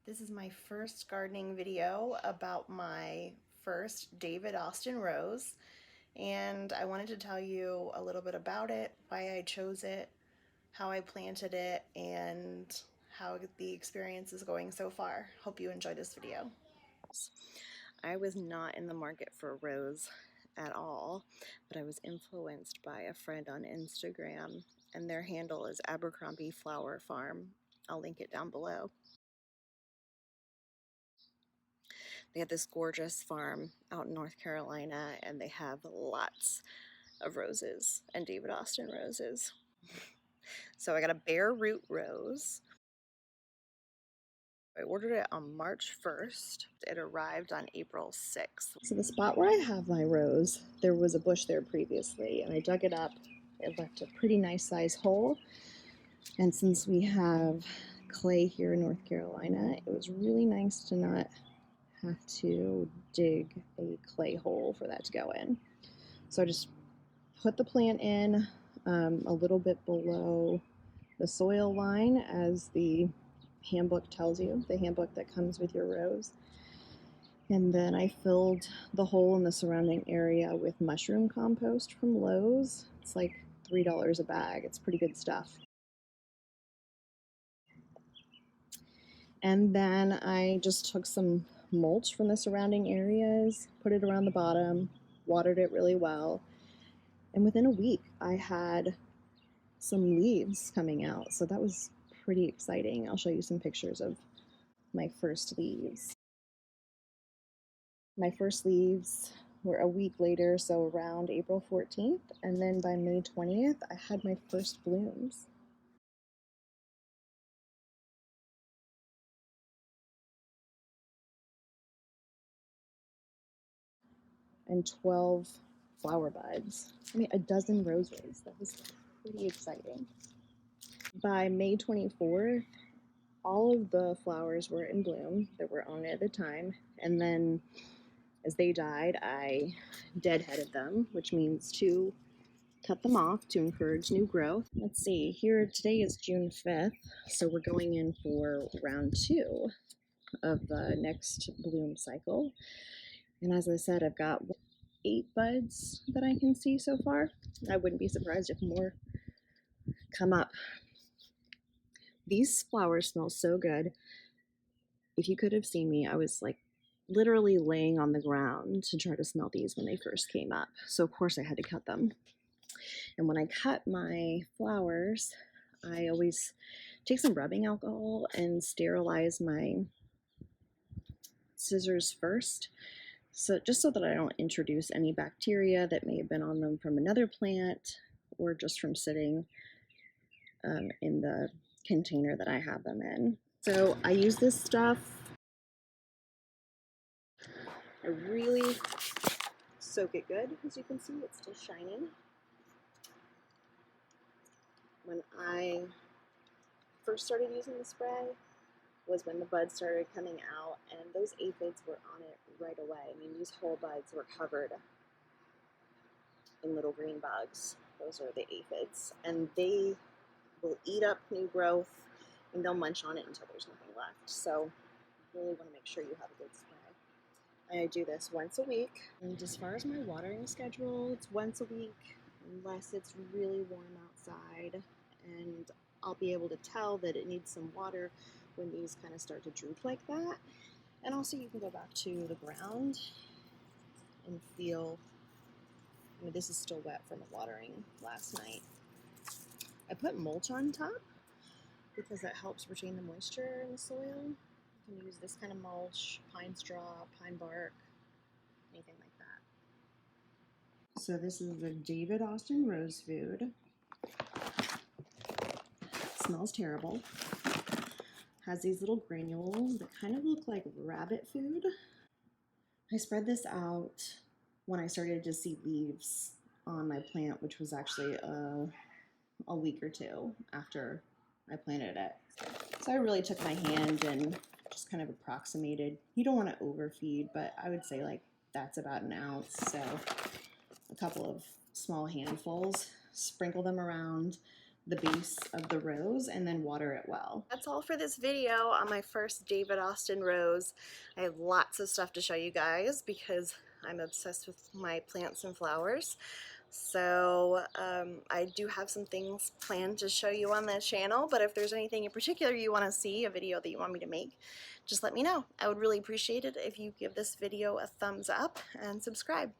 This is my first gardening video about my first David Austin rose, and I wanted to tell you a little bit about it, why I chose it, how I planted it, and how the experience is going so far. Hope you enjoy this video. I was not in the market for a rose at all, but I was influenced by a friend on Instagram, and their handle is Abercrombie Flower Farm. I'll link it down below. They have this gorgeous farm out in North Carolina, and they have lots of roses and David Austin roses. So I got a bare root rose. I ordered it on March 1st. It arrived on April 6th. So the spot where I have my rose, there was a bush there previously, and I dug it up. It left a pretty nice size hole. And since we have clay here in North Carolina, it was really nice to not have to dig a clay hole for that to go in. So I just put the plant in a little bit below the soil line, as the handbook tells you, the handbook that comes with your rose. And then I filled the hole in the surrounding area with mushroom compost from Lowe's. It's like $3 a bag. It's pretty good stuff. And then I just took some mulch from the surrounding areas, put it around the bottom, watered it really well, and within a week I had some leaves coming out, so that was pretty exciting. I'll show you some pictures of my first leaves. My first leaves were a week later, so around April 14th, and then by May 20th I had my first blooms. And 12 flower buds. I mean, a dozen roses. That was pretty exciting. By May 24th, all of the flowers were in bloom that were on it at the time. And then as they died, I deadheaded them, which means to cut them off to encourage new growth. Let's see, here today is June 5th, so we're going in for round 2 of the next bloom cycle. And as I said, I've got 8 buds that I can see so far. I wouldn't be surprised if more come up. These flowers smell so good. If you could have seen me, I was like literally laying on the ground to try to smell these when they first came up. So of course I had to cut them. And when I cut my flowers, I always take some rubbing alcohol and sterilize my scissors first. So just so that I don't introduce any bacteria that may have been on them from another plant or just from sitting in the container that I have them in. So I use this stuff. I really soak it good. As you can see, it's still shiny. When I first started using the spray was when the buds started coming out, and those aphids were on it right away. I mean, these whole buds were covered in little green bugs. Those are the aphids, and they will eat up new growth and they'll munch on it until there's nothing left. So you really want to make sure you have a good spray. I do this once a week. And as far as my watering schedule, it's once a week unless it's really warm outside, and I'll be able to tell that it needs some water when these kind of start to droop like that. And also you can go back to the ground and feel, I mean, this is still wet from watering last night. I put mulch on top because that helps retain the moisture in the soil. You can use this kind of mulch, pine straw, pine bark, anything like that. So this is the David Austin rose food. It smells terrible. Has these little granules that kind of look like rabbit food. I spread this out when I started to see leaves on my plant, which was actually a week or 2 after I planted it. So I really took my hand and just kind of approximated. You don't want to overfeed, but I would say like that's about an ounce. So a couple of small handfuls, sprinkle them around the base of the rose and then water it well. That's all for this video on my first David Austin rose. I have lots of stuff to show you guys because I'm obsessed with my plants and flowers. So I do have some things planned to show you on the channel, but if there's anything in particular you want to see, a video that you want me to make, just let me know. I would really appreciate it if you give this video a thumbs up and subscribe.